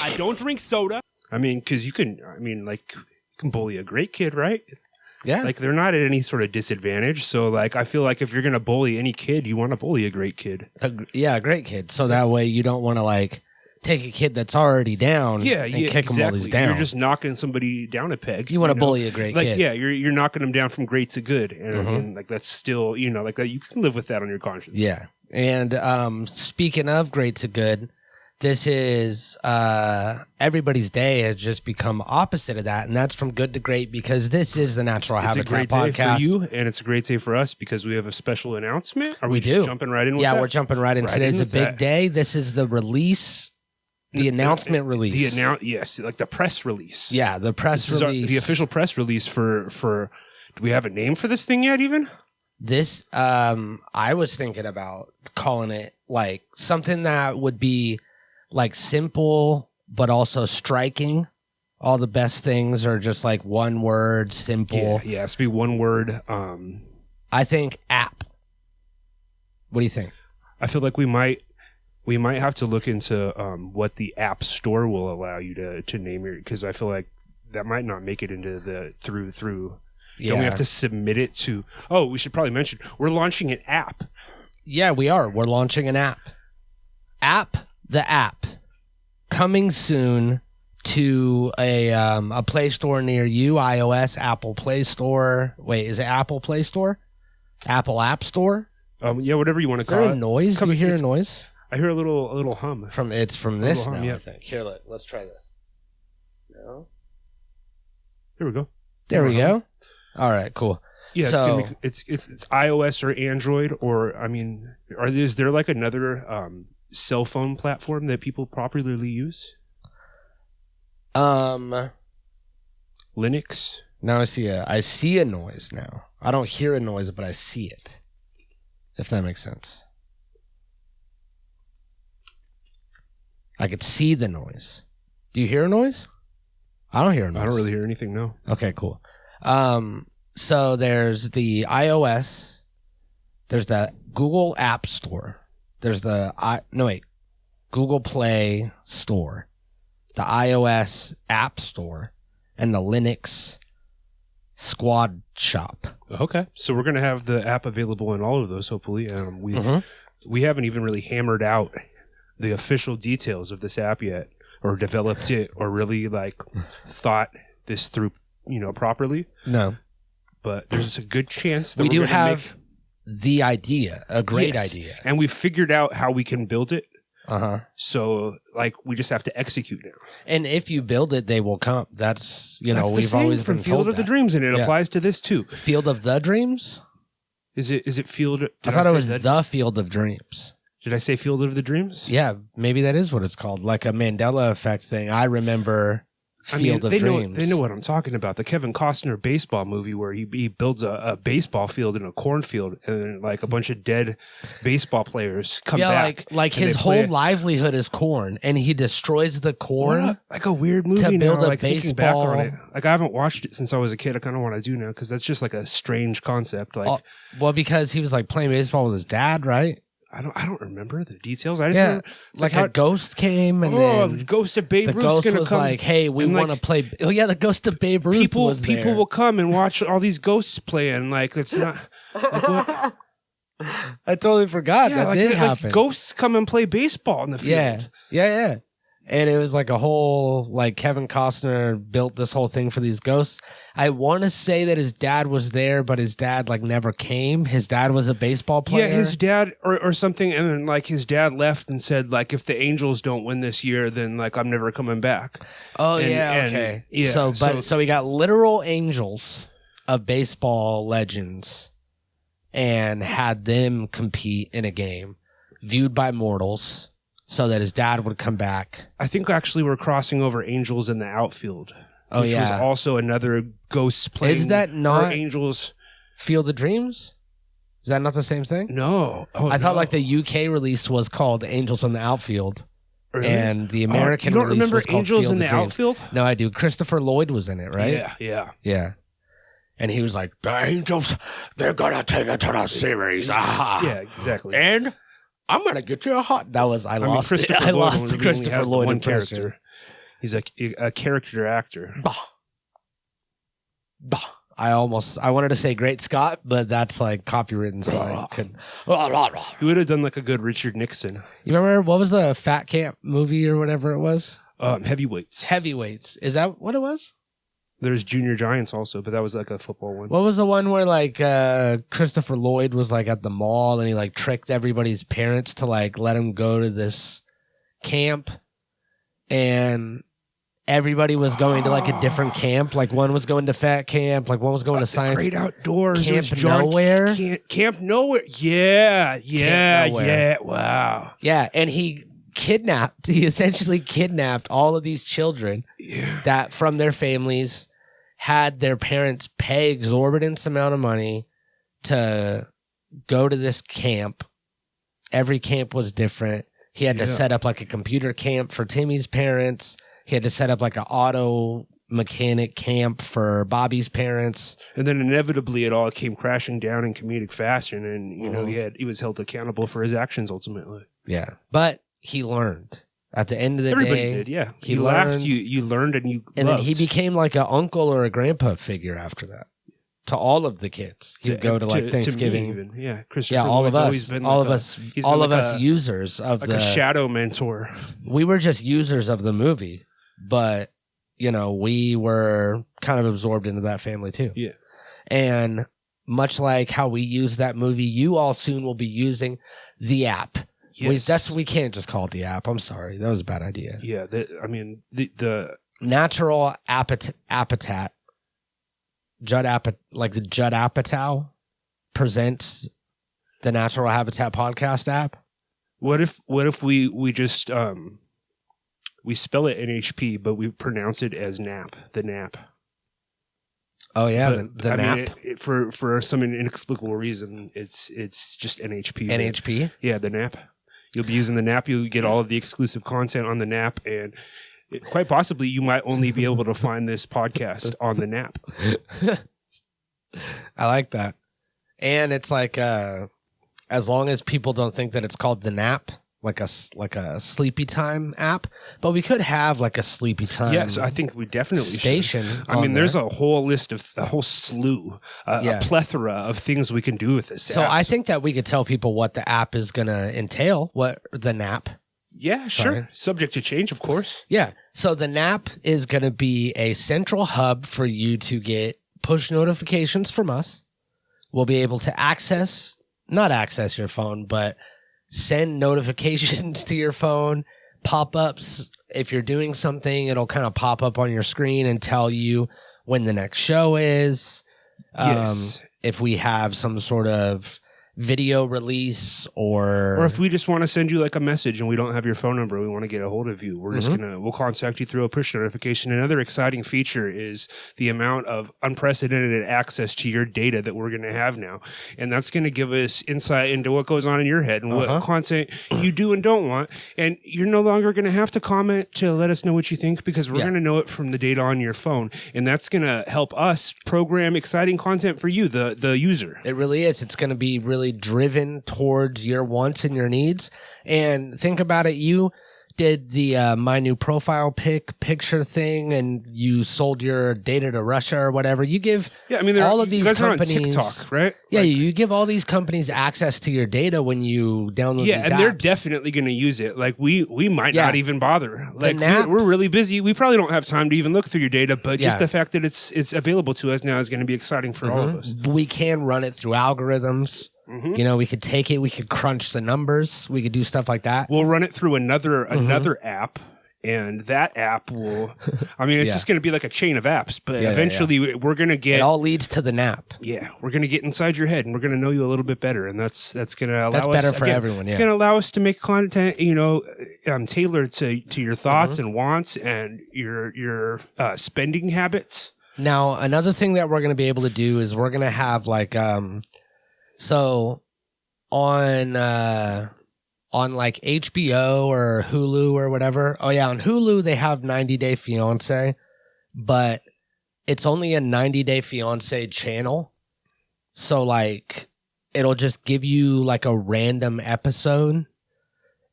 I don't drink soda. I mean, because you can bully a great kid, right? Yeah. Like, they're not at any sort of disadvantage. So, like, I feel like if you're going to bully any kid, you want to bully a great kid. A great kid. So that way you don't want to, like, take a kid that's already down and kick them while he's down. You're just knocking somebody down a peg. You want to bully a great kid. Yeah, you're knocking them down from great to good. And like, that's still, like, you can live with that on your conscience. Yeah. And speaking of great to good, this is everybody's day has just become opposite of that, and that's from good to great because this is the Natural Habitat Podcast. It's a great day for you, and it's a great day for us because we have a special announcement. Are we just jumping right in with that? Yeah, we're jumping right in. Today's a big day. This is the release, the announcement release. Yes, like the press release. Yeah, the press release. The official press release for. Do we have a name for this thing yet? Even this, I was thinking about calling it like something that would be like simple, but also striking. All the best things are just like one word, simple. Yeah, it's be one word. I think app. What do you think? I feel like we might have to look into what the App Store will allow you to name your, because I feel like that might not make it into the through. Yeah. Don't we have to submit it to? Oh, we should probably mention we're launching an app. Yeah, we are. We're launching an app. The app coming soon to a Play Store near you, iOS, Apple Play Store. Wait, is it Apple Play Store? Apple App Store? Yeah, whatever you want to call it. Is there a noise? Do you hear a noise? I hear a little hum. It's from this hum, now, yeah. I think. Here, let's try this. No? There we go. There we go. All right, cool. Yeah, so, it's iOS or Android, or I mean, is there like another cell phone platform that people popularly use? Linux. Now I see a noise now. I don't hear a noise, but I see it. If that makes sense. I could see the noise. Do you hear a noise? I don't hear a noise. I don't really hear anything, no. Okay, cool. So there's the iOS. There's the Google App Store. There's Google Play Store, the iOS App Store, and the Linux Squad Shop. Okay, so we're going to have the app available in all of those, hopefully. We haven't even really hammered out the official details of this app yet, or developed it, or really like thought this through, properly. No, but there's a good chance that we do have the idea, a great idea, and we've figured out how we can build it. So, like, we just have to execute now. And if you build it, they will come. That's we've always been told Field of the Dreams, and it applies to this too. Field of the Dreams? Is it Field? I thought it was the Field of Dreams. Did I say Field of the Dreams? Yeah, maybe that is what it's called, like a Mandela effect thing. I remember Field of Dreams. They know what I'm talking about. The Kevin Costner baseball movie where he builds a baseball field in a cornfield, and then like a bunch of dead baseball players come back. Like his whole livelihood is corn, and he destroys the corn. Like a weird movie to build now, a like baseball. thinking back on it. Like I haven't watched it since I was a kid. I kind of want to do now because that's just like a strange concept. Like, well, because he was like playing baseball with his dad, right? I don't remember the details. I just remember, like a ghost came, and then the ghost of Babe Ruth was come. like, "Hey, we want to play." Oh yeah, the ghost of Babe Ruth. People will come and watch all these ghosts playing. Like it's not. I totally forgot that did happen. Like ghosts come and play baseball in the field. Yeah. And it was like a whole, like Kevin Costner built this whole thing for these ghosts. I want to say that his dad was there, but his dad like never came. His dad was a baseball player. Yeah, his dad or something. And then like his dad left and said like, if the Angels don't win this year, then like I'm never coming back. Oh, okay. Yeah, so we got literal angels of baseball legends and had them compete in a game viewed by mortals. So that his dad would come back. I think actually we're crossing over Angels in the outfield. Which was also another ghost playing. Is that not Angels Field of Dreams? Is that not the same thing? No. I thought like the UK release was called Angels in the Outfield. Really? And the American you don't release remember was called Angels Field in the of Dreams. Outfield? No, I do. Christopher Lloyd was in it, right? Yeah. And he was like, the Angels, they're going to take it to the series. Yeah, exactly. And I'm gonna get you a hot. That was I lost the Christopher Lloyd one impression. character. He's a character actor. Bah. Bah. I wanted to say Great Scott, but that's like copywritten, so I couldn't. He would have done like a good Richard Nixon. You remember what was the Fat Camp movie or whatever it was? Heavyweights. Heavyweights. Is that what it was? There's Junior Giants also, but that was like a football one. What was the one where like Christopher Lloyd was like at the mall and he like tricked everybody's parents to like let him go to this camp, and everybody was going to like a different camp. Like one was going to Fat Camp, like one was going to Science. Great Outdoors. Camp Nowhere. Camp Nowhere. Yeah. Wow. Yeah, and he essentially kidnapped all of these children that from their families had their parents pay exorbitant amount of money to go to this camp. Every camp was different. He had to set up like a computer camp for Timmy's parents. He had to set up like an auto mechanic camp for Bobby's parents. And then inevitably it all came crashing down in comedic fashion, and you know he was held accountable for his actions ultimately. Yeah. But he learned. At the end of the Everybody day, did, yeah. He laughed, learned, you learned, and you and loved. then he became like an uncle or a grandpa figure after that to all of the kids. He would go to like Thanksgiving. To me even. Yeah, Christopher. Yeah, all of Lloyd's us, all of us users of like a shadow mentor. We were just users of the movie, but you know we were kind of absorbed into that family too. Yeah, and much like how we use that movie, you all soon will be using the app. Yes. We can't just call it the app. I'm sorry. That was a bad idea. Yeah. The natural habitat. Judd Apatow presents the Natural Habitat Podcast app. What if we just we spell it NHP, but we pronounce it as nap, the nap. Oh yeah, the nap. For some inexplicable reason, it's just NHP. NHP. Yeah, the nap. You'll be using the nap. You'll get all of the exclusive content on the nap, and quite possibly you might only be able to find this podcast on the nap. I like that. And it's like as long as people don't think that it's called the nap, like a sleepy time app, but we could have like a sleepy time. Yes, I think we definitely station. Should. I mean, there's a whole slew, a plethora of things we can do with this. So I think that we could tell people what the app is going to entail. What the nap? Yeah, sure. Subject to change, of course. Yeah. So the nap is going to be a central hub for you to get push notifications from us. We'll be able to not access your phone, but send notifications to your phone, pop-ups. If you're doing something, it'll kind of pop up on your screen and tell you when the next show is. Yes. If we have some sort of video release or if we just want to send you like a message and we don't have your phone number, we want to get a hold of you, we're just we'll contact you through a push notification. Another exciting feature is the amount of unprecedented access to your data that we're going to have now, and that's going to give us insight into what goes on in your head and what content you do and don't want, and you're no longer going to have to comment to let us know what you think, because we're going to know it from the data on your phone, and that's going to help us program exciting content for you, the user. It really is. It's going to be really driven towards your wants and your needs. And think about it. You did the my new profile picture thing, and you sold your data to Russia or whatever. You give all of these companies on TikTok, right? Yeah, you give all these companies access to your data when you download these apps. They're definitely going to use it. Like we might not even bother. Like we're really busy. We probably don't have time to even look through your data, but just the fact that it's available to us now is going to be exciting for all of us. We can run it through algorithms. You know, we could take it, we could crunch the numbers, we could do stuff like that. We'll run it through another app, and that app will, it's just going to be like a chain of apps, but eventually we're going to get... It all leads to the nap. Yeah, we're going to get inside your head, and we're going to know you a little bit better, and that's going to allow us... That's better for everyone, It's going to allow us to make content, tailored to your thoughts and wants and your spending habits. Now, another thing that we're going to be able to do is we're going to have like... So on like HBO or Hulu or whatever. Oh yeah, on Hulu they have 90 Day Fiancé, but it's only a 90 Day Fiancé channel. So like it'll just give you like a random episode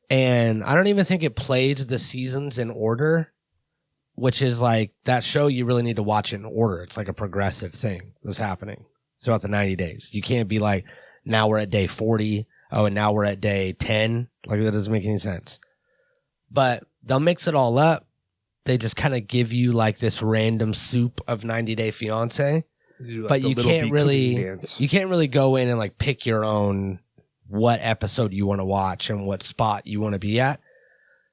And I don't even think it plays the seasons in order, which is like that show you really need to watch it in order. It's like a progressive thing that's happening throughout the 90 days. You can't be like, now we're at day 40. Oh, and now we're at day 10. Like that doesn't make any sense. But they'll mix it all up. They just kind of give you like this random soup of 90 Day Fiance. Like but you can't really go in and like pick your own what episode you want to watch and what spot you want to be at.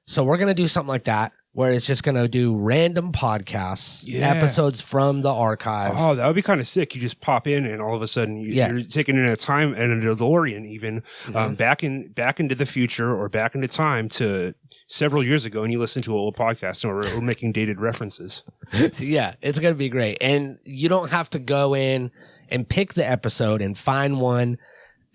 So we're going to do something like that, where it's just going to do random podcasts, episodes from the archive. Oh, that would be kind of sick. You just pop in and all of a sudden you're taking in a time and a DeLorean even back into the future or back into time to several years ago, and you listen to an old podcast and we're making dated references. Yeah, it's going to be great. And you don't have to go in and pick the episode and find one.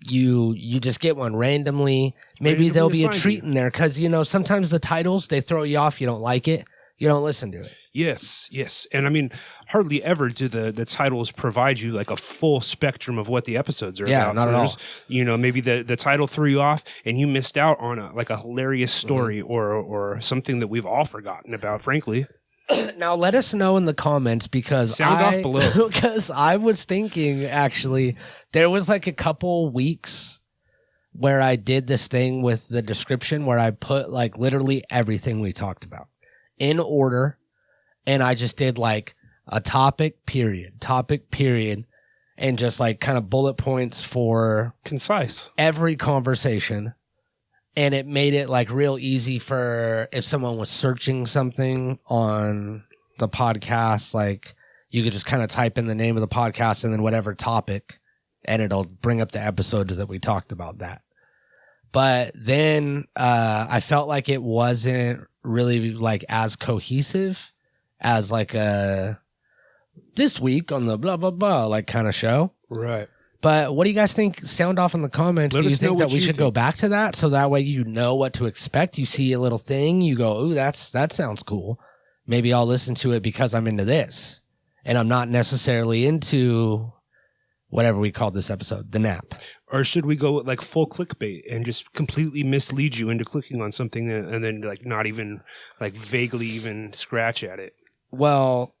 You just get one randomly. Maybe there'll be a treat in there because, you know, sometimes the titles, they throw you off. You don't like it. You don't listen to it. Yes. And I mean, hardly ever do the titles provide you like a full spectrum of what the episodes are about. Yeah, not at all. You know, maybe the title threw you off and you missed out on a hilarious story or something that we've all forgotten about, frankly. Now, let us know in the comments because off below. Because I was thinking, actually, there was like a couple weeks where I did this thing with the description where I put like literally everything we talked about in order. And I just did like a topic, period, and just like kind of bullet points for concise every conversation. And it made it like real easy for if someone was searching something on the podcast, like you could just kind of type in the name of the podcast and then whatever topic, and it'll bring up the episodes that we talked about that. But then I felt like it wasn't really like as cohesive as like a this week on the blah, blah, blah, like kind of show. Right. But what do you guys think? Sound off in the comments. Do you think that we should go back to that so that way you know what to expect? You see a little thing, you go, ooh, that sounds cool. Maybe I'll listen to it because I'm into this. And I'm not necessarily into whatever we called this episode, the nap. Or should we go like full clickbait and just completely mislead you into clicking on something and then like not even like vaguely even scratch at it? Well,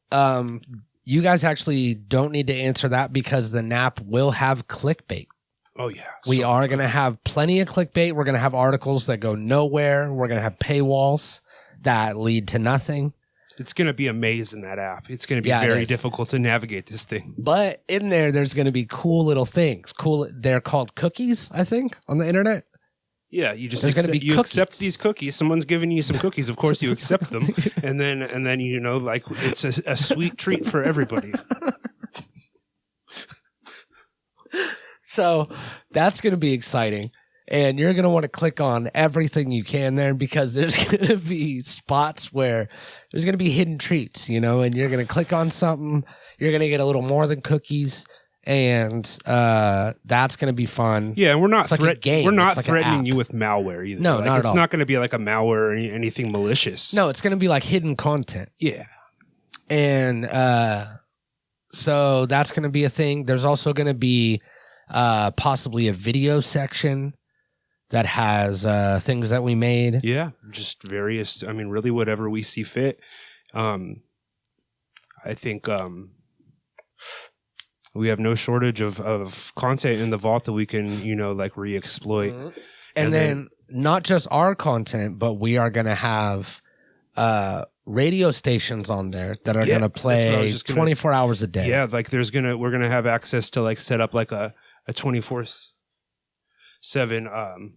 you guys actually don't need to answer that because the nap will have clickbait. Oh, yeah. We are going to have plenty of clickbait. We're going to have articles that go nowhere. We're going to have paywalls that lead to nothing. It's going to be a maze in that app. It's going to be very difficult to navigate this thing. But in there's going to be cool little things. They're called cookies, I think, on the internet. Yeah, you just accept these cookies. Someone's giving you some cookies. Of course, you accept them, and then you know, like it's a sweet treat for everybody. So that's going to be exciting, and you're going to want to click on everything you can there because there's going to be spots where there's going to be hidden treats, you know, and you're going to click on something. You're going to get a little more than cookies. And that's going to be fun. Yeah, and we're not threatening an you with malware either. No, not at all. It's not going to be like a malware or anything malicious. No, it's going to be like hidden content. Yeah. And so that's going to be a thing. There's also going to be possibly a video section that has things that we made. Yeah, just various, I mean, really whatever we see fit. I think... we have no shortage of content in the vault that we can, you know, like re-exploit. Mm-hmm. And then not just our content, but we are going to have radio stations on there that are going to play 24 hours a day. Yeah, like we're going to have access to like set up like a 24/7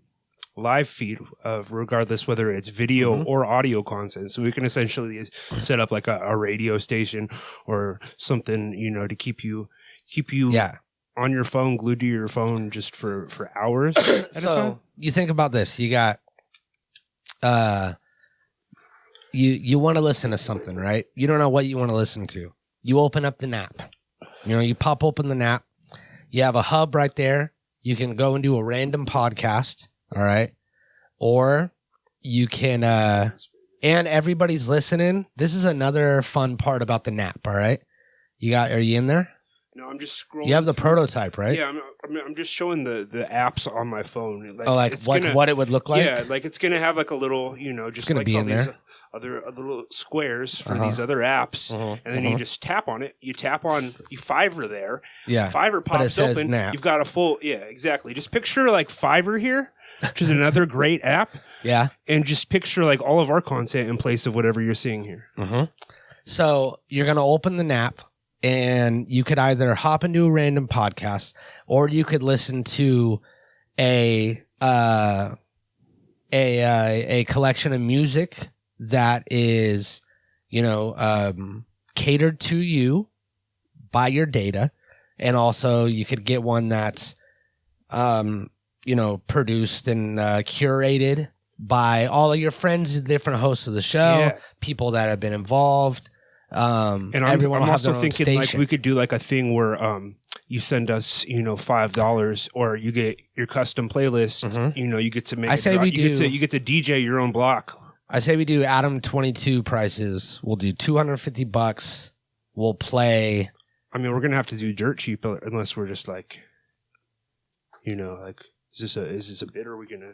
live feed of regardless whether it's video or audio content. So we can essentially set up like a radio station or something, you know, to keep you on your phone, glued to your phone just for hours at a time. You think about this. You got you want to listen to something, right? You don't know what you want to listen to. You open up the Nap. You know, you pop open the Nap. You have a hub right there. You can go and do a random podcast, all right? Or you can and everybody's listening. This is another fun part about the Nap, all right? Are you in there? No, I'm just scrolling. You have the prototype, right? Yeah, I mean, I'm just showing the apps on my phone. What it would look like? Yeah, like it's gonna have like a little, just it's gonna like be all in these there. other little squares for these other apps, and then you just tap on it. You tap on Fiverr there. Yeah, Fiverr pops open. Nap. You've got a full. Yeah, exactly. Just picture like Fiverr here, which is another great app. Yeah, and just picture like all of our content in place of whatever you're seeing here. So you're gonna open the Nap. And you could either hop into a random podcast, or you could listen to a collection of music that is, catered to you by your data, and also you could get one that's, produced and curated by all of your friends, the different hosts of the show, people that have been involved. And I'm also thinking like we could do like a thing where you send us $5 or you get your custom playlist. You get to make. You get to DJ your own block. I say we do Adam 22 prices. We'll do $250. We'll play. I mean, we're gonna have to do dirt cheap unless we're just like, is this a bid or are we gonna?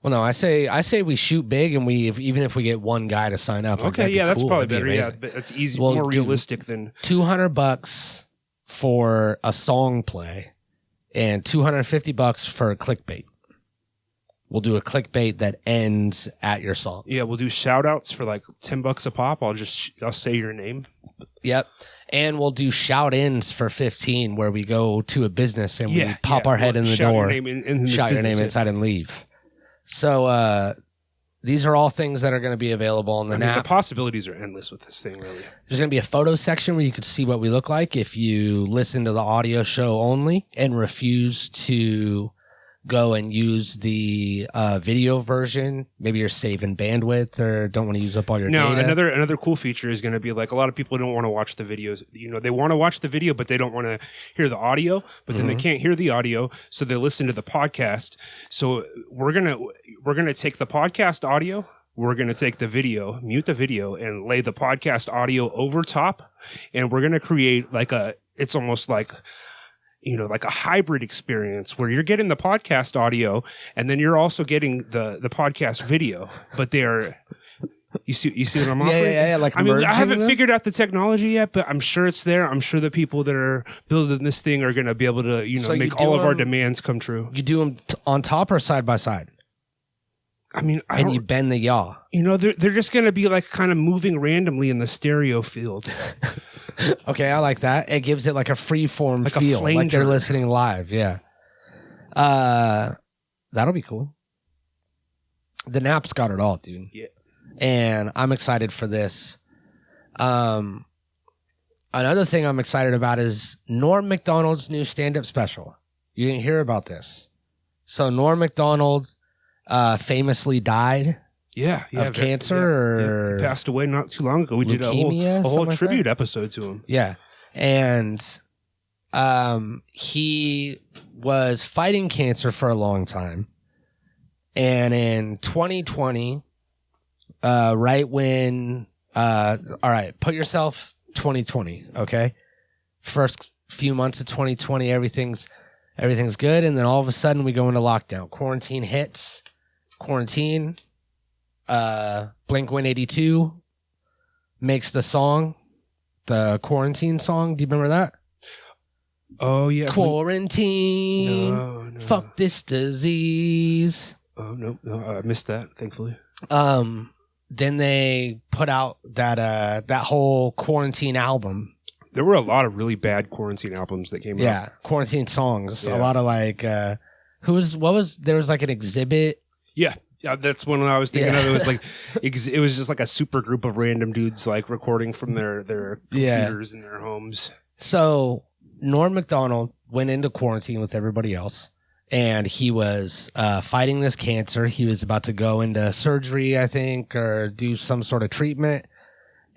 Well, no, I say we shoot big, and even if we get one guy to sign up. Okay, that's probably better. Yeah, but it's easy, more realistic than $200 for a song play, and $250 for a clickbait. We'll do a clickbait that ends at your song. Yeah, we'll do shout outs for like $10 a pop. I'll say your name. Yep. And we'll do shout ins for 15 where we go to a business and we pop our head in the door, shout your name inside and leave. So these are all things that are going to be available on the Nap. The possibilities are endless with this thing, really. There's going to be a photo section where you can see what we look like if you listen to the audio show only and refuse to go and use the video version. Maybe you're saving bandwidth or don't want to use up all your data. Another cool feature is going to be like a lot of people don't want to watch the videos. They want to watch the video, but they don't want to hear the audio. But then they can't hear the audio, so they listen to the podcast. So we're gonna take the podcast audio. We're gonna take the video, mute the video, and lay the podcast audio over top. And we're gonna create it's almost like like a hybrid experience where you're getting the podcast audio and then you're also getting the podcast video, but they're, you see what I'm offering? Yeah. Like, I haven't figured out the technology yet, but I'm sure it's there. I'm sure the people that are building this thing are going to be able to, make all of our demands come true. You do them on top or side by side? I mean, you bend the yaw. They're just going to be like kind of moving randomly in the stereo field. Okay, I like that. It gives it like a free-form feel, like they're listening live. Yeah, that'll be cool. The Nap's got it all, dude. Yeah, and I'm excited for this. Another thing I'm excited about is Norm Macdonald's new stand-up special. You didn't hear about this, so Norm Macdonald famously died. Of cancer, or he passed away not too long ago. We did a whole tribute episode to him. Yeah, and he was fighting cancer for a long time, and in 2020, right when, all right, put yourself 2020, okay. First few months of 2020, everything's good, and then all of a sudden we go into lockdown. Quarantine hits. Blink-182 makes the song, the quarantine song. Do you remember that? Oh, yeah. Quarantine. No. Fuck this disease. Oh, no. I missed that, thankfully. Then they put out that whole quarantine album. There were a lot of really bad quarantine albums that came out. Yeah, quarantine songs. Yeah. A lot of like, there was like an exhibit. Yeah, that's one I was thinking of. It was like, it was just like a super group of random dudes like recording from their computers in their homes. So Norm Macdonald went into quarantine with everybody else, and he was fighting this cancer. He was about to go into surgery, I think, or do some sort of treatment,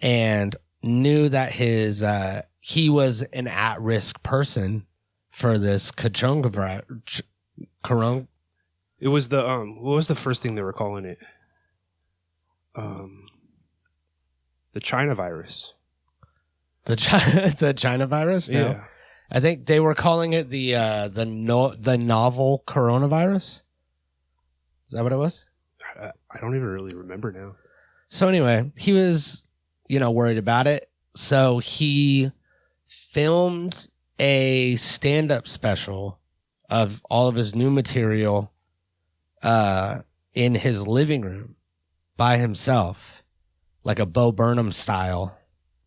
and knew that he was an at-risk person for this coronavirus. It was the what was the first thing they were calling it? The China virus. The China virus? No. Yeah. I think they were calling it the novel coronavirus. Is that what it was? I don't even really remember now. So anyway, he was, worried about it. So he filmed a stand-up special of all of his new material in his living room by himself, like a Bo Burnham style.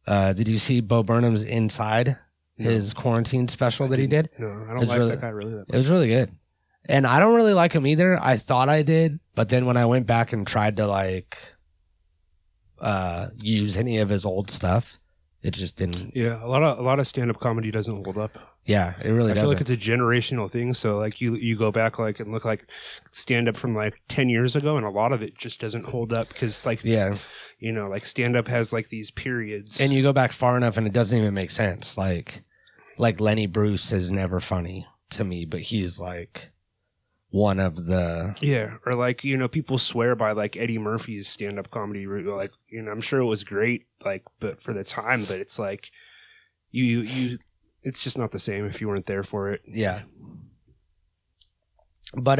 Did you see Bo Burnham's Inside, his quarantine special that he did? No, I don't like that guy really that much. It was really good. And I don't really like him either. I thought I did, but then when I went back and tried to use any of his old stuff, it just didn't. Yeah, a lot of stand-up comedy doesn't hold up. Yeah, it really doesn't. I feel like it's a generational thing. So like you go back and look like stand-up from 10 years ago, and a lot of it just doesn't hold up because stand-up has these periods. And you go back far enough, and it doesn't even make sense. Like Lenny Bruce is never funny to me, but he's one of the or people swear by Eddie Murphy's stand-up comedy. I'm sure it was great, but for the time, but it's you. It's just not the same if you weren't there for it. Yeah. But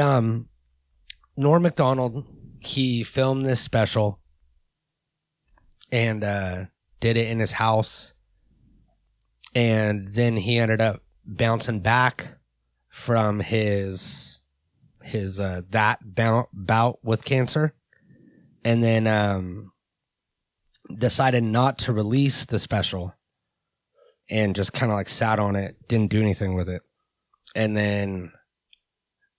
Norm Macdonald, he filmed this special and did it in his house. And then he ended up bouncing back from his bout with cancer. And then decided not to release the special. And just kind of sat on it, didn't do anything with it. And then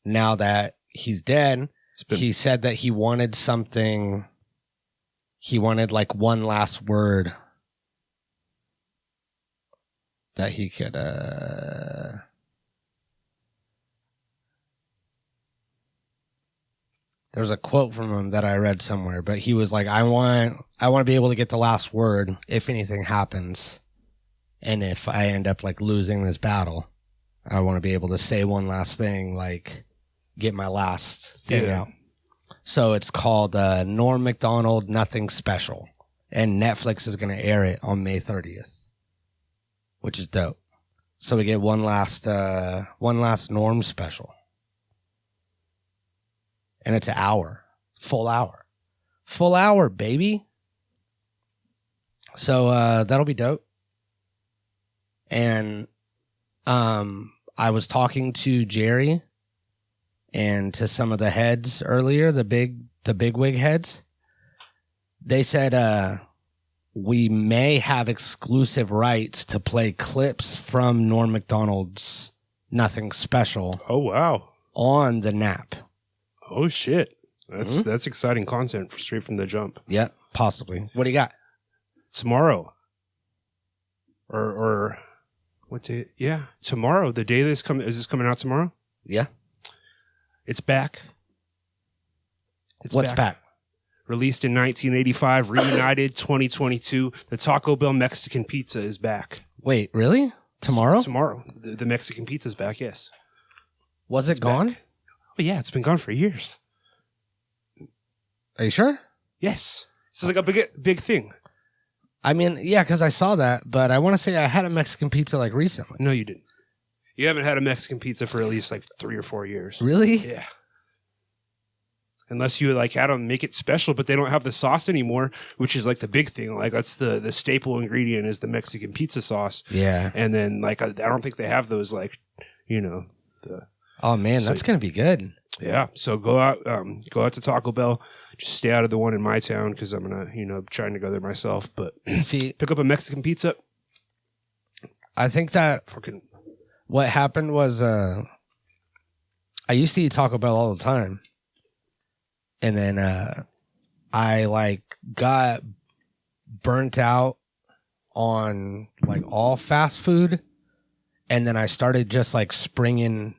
now that he's dead, he said that he wanted something. He wanted one last word that he could. There's a quote from him that I read somewhere, but he was like, I want to be able to get the last word if anything happens. And if I end up losing this battle, I want to be able to say one last thing, get my last thing out. So it's called Norm Macdonald Nothing Special. And Netflix is going to air it on May 30th, which is dope. So we get one last Norm special. And it's an hour. Full hour, baby. So that'll be dope. And I was talking to Jerry and to some of the heads earlier, the big wig heads. They said we may have exclusive rights to play clips from Norm Macdonald's Nothing Special. Oh wow! On the NAP. Oh shit! That's exciting content straight from the jump. Yeah, possibly. What do you got? Tomorrow. Or what day? Yeah, tomorrow. The day is this coming out tomorrow? Yeah. It's back. What's back? Released in 1985, reunited 2022. The Taco Bell Mexican Pizza is back. Wait, really? Tomorrow? Tomorrow. The Mexican Pizza is back, yes. Was it gone? Back. Oh, yeah, it's been gone for years. Are you sure? Yes. This is a big thing. I mean, yeah, because I saw that, but I want to say I had a Mexican pizza recently. No, you didn't. You haven't had a Mexican pizza for at least 3 or 4 years. Really? Yeah. Unless you had them make it special, but they don't have the sauce anymore, which is the big thing. That's the staple ingredient is the Mexican pizza sauce. Yeah. And then I don't think they have those the. Oh man, that's gonna be good. Yeah. So go out to Taco Bell. Just stay out of the one in my town because I'm gonna trying to go there myself. But see, pick up a Mexican pizza. I think that what happened was I used to eat Taco Bell all the time. And then I got burnt out on all fast food. And then I started just springing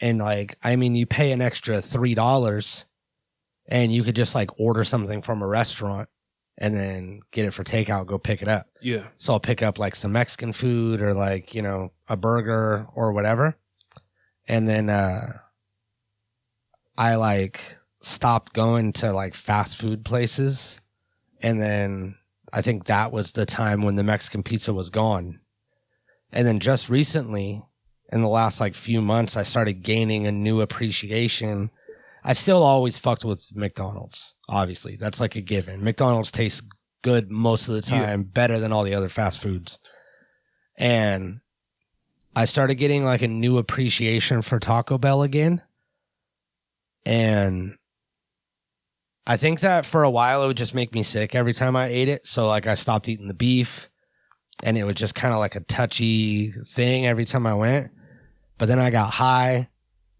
and you pay an extra $3 and you could just order something from a restaurant and then get it for takeout, go pick it up. Yeah. So I'll pick up some Mexican food or a burger or whatever. And then I stopped going to fast food places. And then I think that was the time when the Mexican pizza was gone. And then just recently in the last like few months, I started gaining a new appreciation. I still always fucked with McDonald's. Obviously, that's like a given. McDonald's tastes good most of the time, better than all the other fast foods. And I started getting like a new appreciation for Taco Bell again. And I think that for a while it would just make me sick every time I ate it. So like I stopped eating the beef, and it was just kind of like a touchy thing every time I went. But then I got high,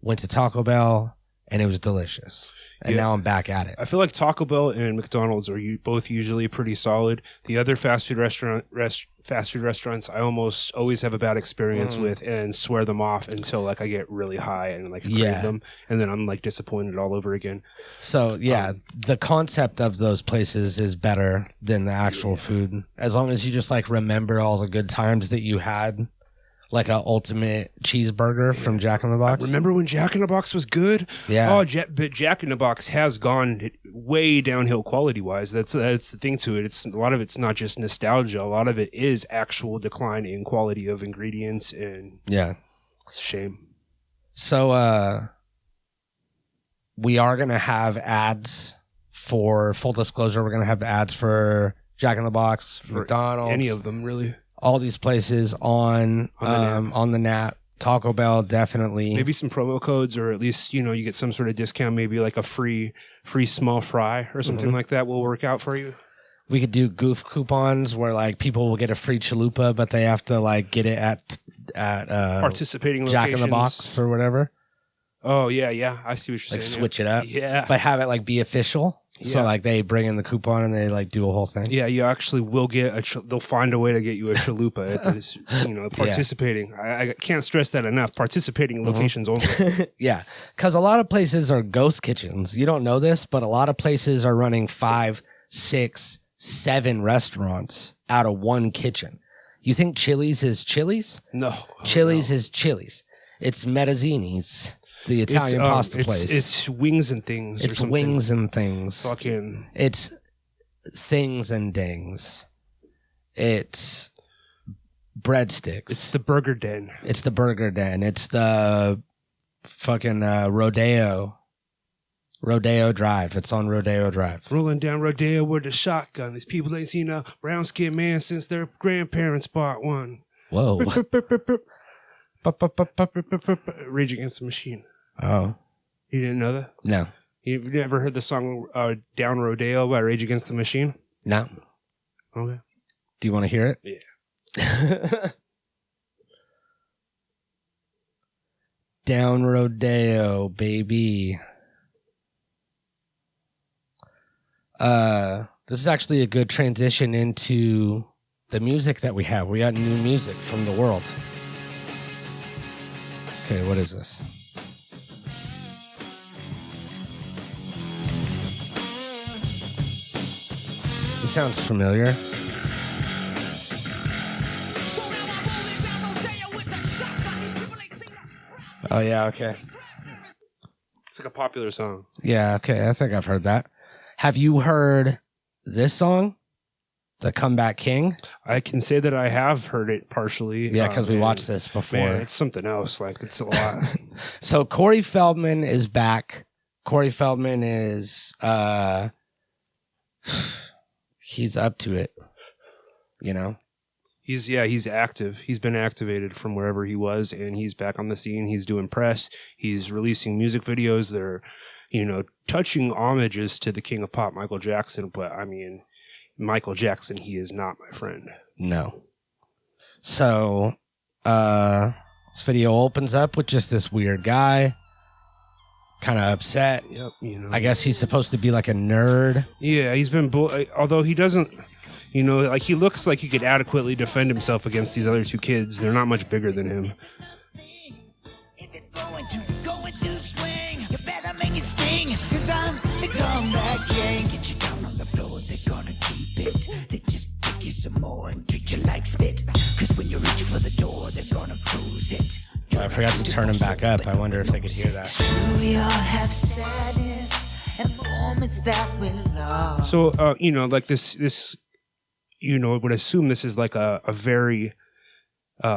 went to Taco Bell, and it was delicious. And now I'm back at it. I feel like Taco Bell and McDonald's are both usually pretty solid. The other fast food restaurants, I almost always have a bad experience with and swear them off until like I get really high and like crave them, and then I'm like disappointed all over again. So the concept of those places is better than the actual food, as long as you just like remember all the good times that you had. Like an ultimate cheeseburger from Jack in the Box. Remember when Jack in the Box was good? Yeah. Oh, but Jack in the Box has gone way downhill quality-wise. That's the thing to it. A lot of it's not just nostalgia. A lot of it is actual decline in quality of ingredients, and it's a shame. So we are going to have ads for, full disclosure, we're going to have ads for Jack in the Box, for McDonald's. Any of them, really. All these places on the NAP. Taco Bell, definitely. Maybe some promo codes, or at least, you get some sort of discount, maybe like a free small fry or something like that will work out for you. We could do goof coupons where like people will get a free chalupa, but they have to like get it at participating Jack locations. in the Box or whatever. Oh, yeah. I see what you're saying. Like switch it up. Yeah. But have it like be official. Yeah. So like they bring in the coupon and they like do a whole thing. Yeah, you actually will get they'll find a way to get you a chalupa at this, participating. Yeah. I can't stress that enough. Participating in locations only. Yeah, because a lot of places are ghost kitchens. You don't know this, but a lot of places are running 5, 6, 7 restaurants out of one kitchen. You think Chili's is Chili's? No. Chili's is Chili's. It's Metazzini's. The Italian pasta place. It's Wings and Things. It's Wings and Things. Fucking. It's Things and Dings. It's Breadsticks. It's the Burger Den. It's the Burger Den. It's the fucking Rodeo Drive. It's on Rodeo Drive. Rolling down Rodeo with a shotgun. These people ain't seen a brown skinned man since their grandparents bought one. Whoa. Rage Against the Machine. Oh. You didn't know that? No. You've never heard the song Down Rodeo by Rage Against the Machine? No. Okay. Do you want to hear it? Yeah. Down Rodeo, baby. This is actually a good transition into the music that we have. We got new music from the world. Okay, what is this? This sounds familiar. Oh, yeah, okay. It's like a popular song. Yeah, okay, I think I've heard that. Have you heard this song? The Comeback King? I can say that I have heard it partially. Yeah, because we watched this before. Man, it's something else. Like, it's a lot. So Corey Feldman is back. Corey Feldman is, he's up to it, He's active. He's been activated from wherever he was, and he's back on the scene. He's doing press. He's releasing music videos. They're, touching homages to the king of pop, Michael Jackson. But, I mean, Michael Jackson, he is not my friend. No. So, this video opens up with just this weird guy, kind of upset. Yep, I guess he's supposed to be like a nerd. Yeah, he's been, although he doesn't, like he looks like he could adequately defend himself against these other two kids. They're not much bigger than him. Going to swing, you better make it sting, 'cause I'm the comeback king. Get you down on the floor, they're gonna keep it. They just kick you some more and treat you like spit. 'Cause when you reach for the door, they're gonna close it. I forgot to turn him back up. I wonder if they could hear that. We all have sadness and moments that we love. So, like this, would assume this is like a very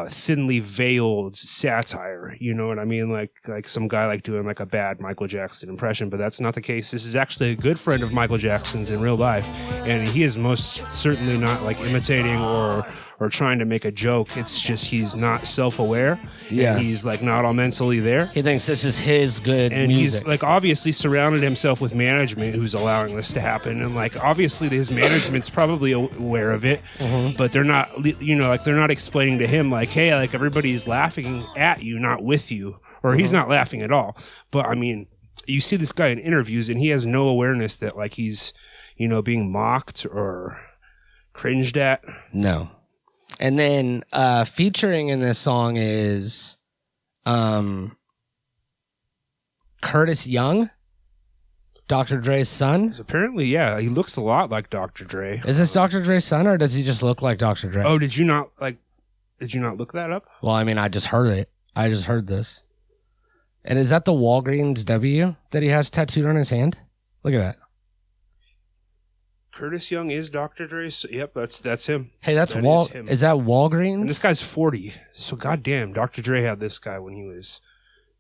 thinly veiled satire. You know what I mean? Like some guy like doing like a bad Michael Jackson impression, but that's not the case. This is actually a good friend of Michael Jackson's in real life, and he is most certainly not like imitating or trying to make a joke. It's just he's not self-aware. Yeah, he's like not all mentally there. He thinks this is his good and music. He's like obviously surrounded himself with management who's allowing this to happen, and like obviously his management's probably aware of it, but they're not, you know, like they're not explaining to him like, hey, like everybody's laughing at you, not with you, or he's not laughing at all. But I mean, you see this guy in interviews and he has no awareness that like he's, you know, being mocked or cringed at. No. And then featuring in this song is Curtis Young, Dr. Dre's son. Apparently, yeah, he looks a lot like Dr. Dre. Is this Dr. Dre's son, or does he just look like Dr. Dre? Oh, did you not look that up? Well, I mean, I just heard it. I just heard this. And is that the Walgreens W that he has tattooed on his hand? Look at that. Curtis Young is Dr. Dre's. Yep, that's him. Hey, that's him. Is that Walgreens? And this guy's 40. So goddamn, Dr. Dre had this guy when he was,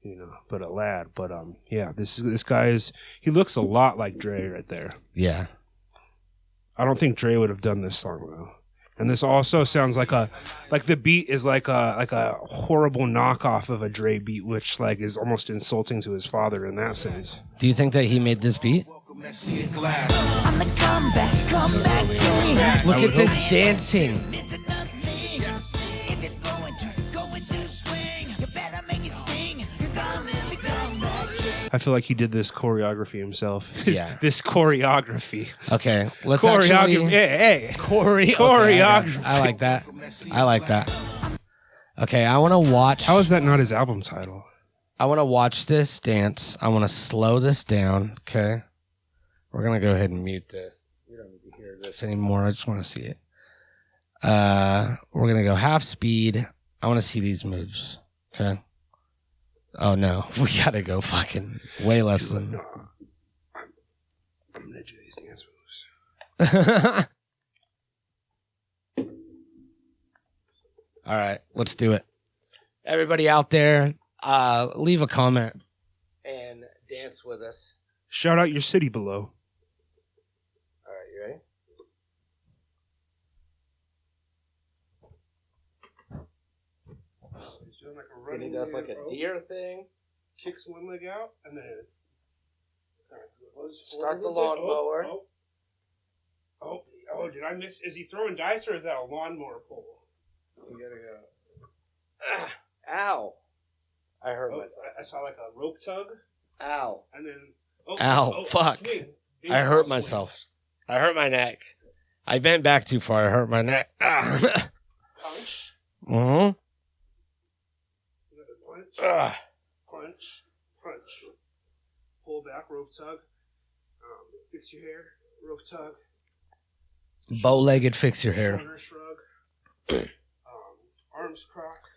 you know, but a lad. But yeah, this guy he looks a lot like Dre right there. Yeah. I don't think Dre would have done this song though. And this also sounds like the beat is like a horrible knockoff of a Dre beat, which like is almost insulting to his father in that sense. Do you think that he made this beat? I'm the comeback king. Look at this dancing. I feel like he did this choreography himself. Yeah. This choreography. Okay, let's choreography. actually... Hey. Choreography. I like that. I like that. Okay, I want to watch... How is that not his album title? I want to watch this dance. I want to slow this down, okay? We're going to go ahead and mute this. We don't need to hear this anymore. I just want to see it. We're going to go half speed. I want to see these moves, okay? Oh, no. We got to go fucking way less than... No. I'm going to do these dance moves. All right, let's do it. Everybody out there, leave a comment and dance with us. Shout out your city below. All right, you ready? He's doing like a And running. he does like a deer thing. Kicks one leg out and then Start the lawnmower. Oh, did I miss? Is he throwing dice or is that a lawnmower pole? You gotta go. Ow! I hurt myself. I saw like a rope tug. Ow! And then. Ow! Fuck! Swing. I hurt myself. I hurt my neck. I bent back too far. I hurt my neck. Punch. Mm-hmm. Another punch. Punch. Pull back, rope tug. Fix your hair, rope tug. Bow-legged fix your hair. Shoulder shrug. Arms crossed.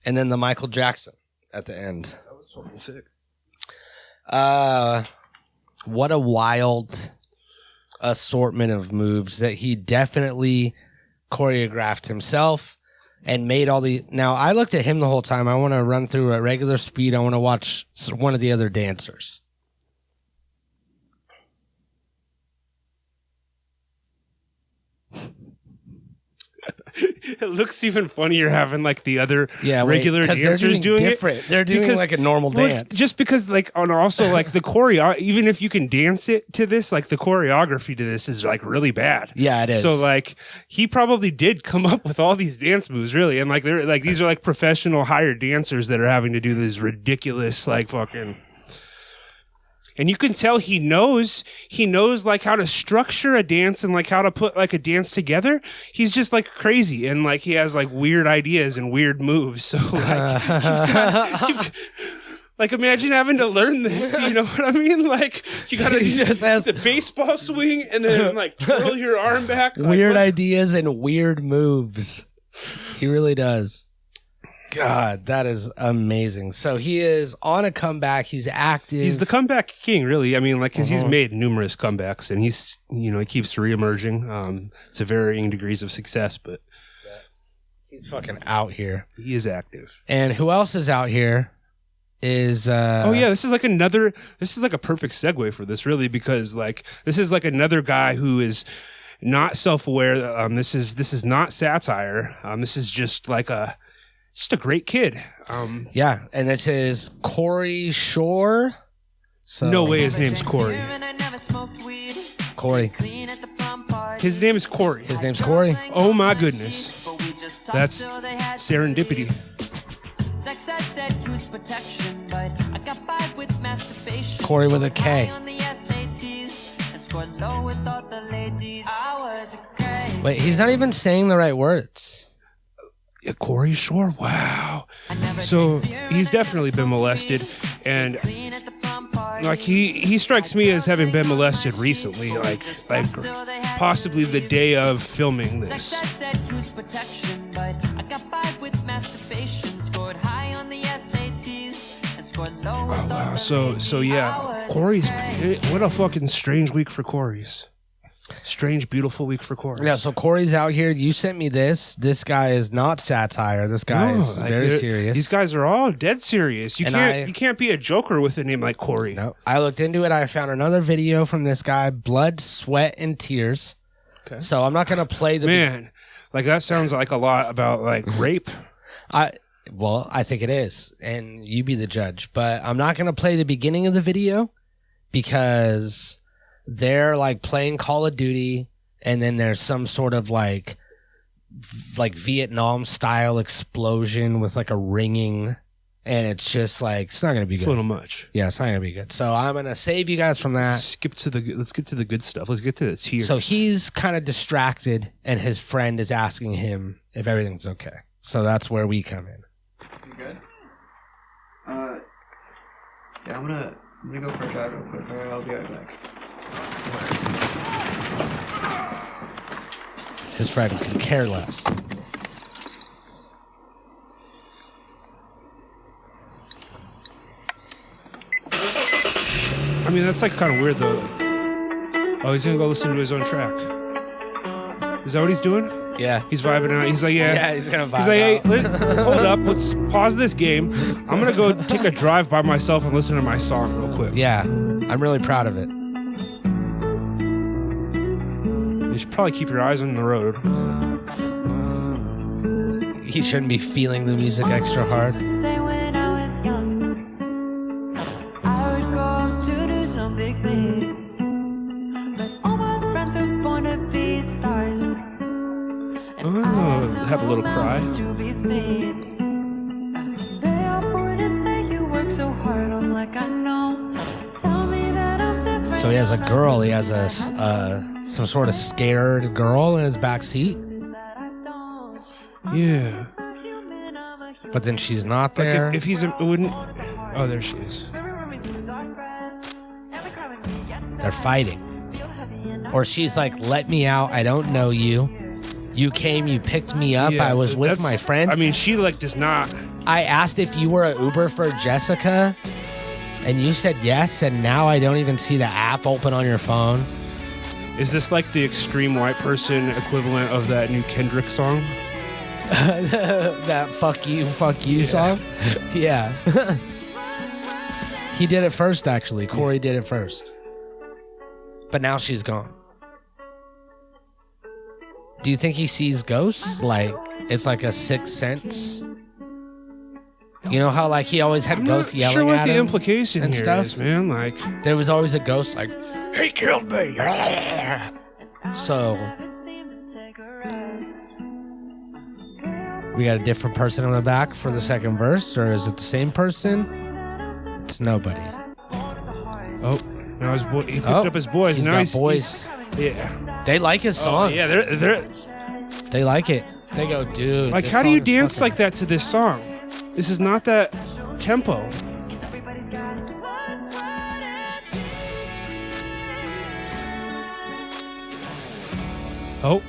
And then the Michael Jackson at the end. That was fucking sick. What a wild assortment of moves that he definitely choreographed himself and made all the... Now, I looked at him the whole time. I want to run through at regular speed. I want to watch one of the other dancers. It looks even funnier having like the other regular dancers doing different. it. They're doing like a normal dance. Just because like and also like the choreo, even if you can dance it to this, like the choreography to this is like really bad. Yeah, it is. So like he probably did come up with all these dance moves really, and like they're like these are like professional hired dancers that are having to do this ridiculous like fucking. And you can tell he knows like how to structure a dance and like how to put like a dance together. He's just like crazy and like he has like weird ideas and weird moves. So like, like imagine having to learn this. You know what I mean? Like you gotta just has the baseball swing and then like twirl your arm back. Weird ideas and weird moves. He really does. God, that is amazing. So he is on a comeback. He's active. He's the comeback king, really. I mean, like, because he's made numerous comebacks, and he's, you know, he keeps reemerging to varying degrees of success, but he's fucking out here. He is active. And who else is out here is oh yeah, this is like a perfect segue for this, really, because like this is like another guy who is not self-aware. This is not satire. This is just like a great kid. Yeah, and this is Corey Shore. So no way his name's Corey. Corey. His name is Corey. His name's Corey. Oh my goodness. That's serendipity. Sex I said use protection, but I got by with masturbation. Corey with a K. On the SATs and scored low with all the ladies. I was a K. Wait, he's not even saying the right words. Yeah, Corey Shore, wow. So he's definitely been molested, and like he strikes me as having been molested recently, like possibly the day of filming this. Oh wow, so yeah, Corey's, what a fucking strange week for Corey's. Strange, beautiful week for Corey. Yeah, so Corey's out here. You sent me this. This guy is not satire. This guy is very serious. These guys are all dead serious. You can't be a joker with a name like Corey. No, I looked into it. I found another video from this guy, Blood, Sweat, and Tears. Okay. So I'm not going to play the... Man, like that sounds like a lot about like rape. Well, I think it is, and you be the judge. But I'm not going to play the beginning of the video because they're like playing Call of Duty, and then there's some sort of like Vietnam style explosion with like a ringing, and it's just like it's not going to be good. It's a little much. Yeah, it's not going to be good. So I'm going to save you guys from that. Let's get to the good stuff. Let's get to the tears. So he's kind of distracted, and his friend is asking him if everything's okay. So that's where we come in. You good? Yeah, I'm gonna go for a drive real quick. Alright, I'll be right back. His friend could care less. I mean, that's like kind of weird though. Oh, he's gonna go listen to his own track. Is that what he's doing? Yeah. He's vibing out. He's like, Yeah, he's gonna vibe He's like, hey, out. hold up. Let's pause this game. I'm gonna go take a drive by myself and listen to my song real quick. Yeah, I'm really proud of it. You should probably keep your eyes on the road. He shouldn't be feeling the music extra hard. I would go to do some big things, but all my friends are born to be stars. Oh, have a little cry. To be seen. They all point and say you work so hard. I'm like, I know. Tell me that I'm different. So he has a girl. He has a some sort of scared girl in his back seat. Yeah. But then she's not Like there. if he's a wouldn't. Oh, there she is. They're fighting. Or she's like, let me out. I don't know you. You came, you picked me up. Yeah, I was with that's- my friends. I mean, she like does not. I asked if you were an Uber for Jessica, and you said yes, and now I don't even see the app open on your phone. Is this like the extreme white person equivalent of that new Kendrick song? That fuck you song? Yeah. He did it first, actually. Corey did it first. But now she's gone. Do you think he sees ghosts? Like, it's like a sixth sense? You know how, like, he always had ghosts yelling sure what at the him implication and here stuff? is, man. Like, There was always a ghost, like, he killed me. So, we got a different person in the back for the second verse, or is it the same person? It's nobody. oh, now he picked up his boys. He's Now got boys. yeah. They like his Oh, song. yeah, they're They like it. They go, dude. like, this how do you song is dance fucking- like that to this song? This is not that tempo. Oh.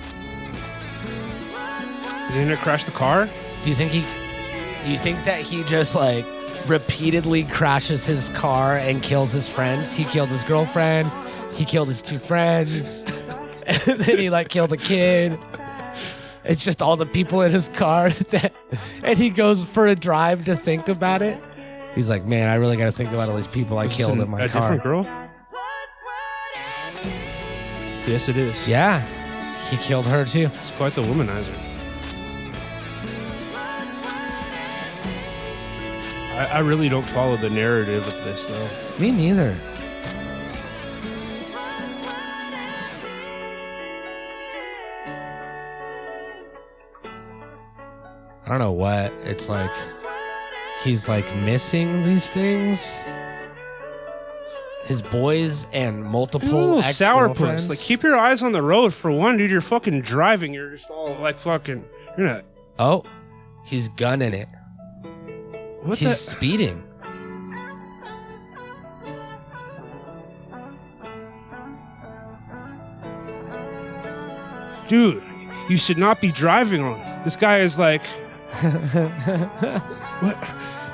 Is he gonna crash the car? Do you think You think that he just like repeatedly crashes his car and kills his friends? He killed his girlfriend. He killed his 2 friends. And then he like killed a kid. It's just all the people in his car. And he goes for a drive to think about it. He's like, man, I really got to think about all these people I killed in my car. A different girl? Yes, it is. Yeah. He killed her too. It's quite the womanizer. I really don't follow the narrative of this, though. Me neither. I don't know what. It's like he's like missing these things. His boys and multiple sourpuss. ex-girlfriends. Like, keep your eyes on the road for one, dude. You're fucking driving. You're just all like fucking. You're not. Oh, he's gunning it. What He's speeding. Dude, you should not be driving on. This guy is like. What?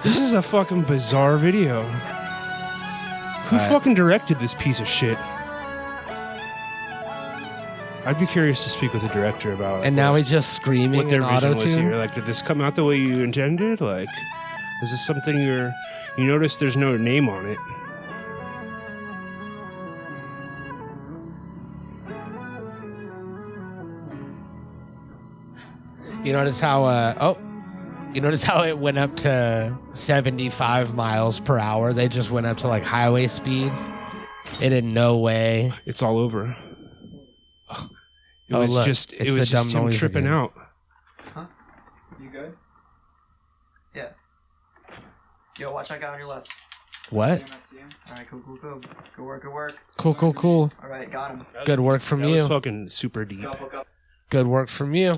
This is a fucking bizarre video. Who fucking directed this piece of shit? I'd be curious to speak with the director about. And now he's just screaming what their in vision was auto-tune. here. Like, did this come out the way you intended? Like, is this something you notice? There's no name on it. You notice how? You notice how it went up to 75 miles per hour? They just went up to like highway speed. It in no way. It's all over. It was look, just it's it was the just dumb him noise tripping again. out. Huh? You good? Yeah. Yo, watch that guy on your left. What? I see him. All right, cool. Good work. Cool. All right, got him. Good work from That was you. fucking super deep. Go. Good work from you.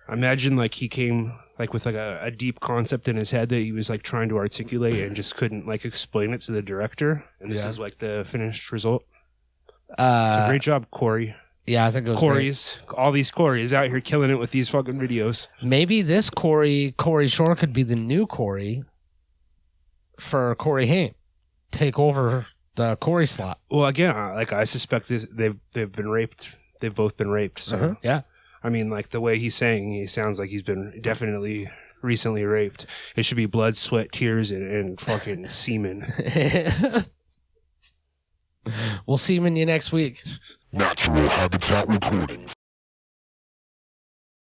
Imagine like he came like with like a deep concept in his head that he was like trying to articulate and just couldn't like explain it to the director. And this is like the finished result. So great job, Corey. Yeah, I think it was Corey's, all these Corey's out here killing it with these fucking videos. Maybe this Corey Shore could be the new Corey for Corey Haim. Take over the Corey slot. Well, again, like I suspect they've been raped. They've both been raped. So Yeah. I mean, like the way he's saying, he sounds like he's been definitely recently raped. It should be blood, sweat, tears, and fucking semen. We'll see you next week. Natural Habitat Recordings.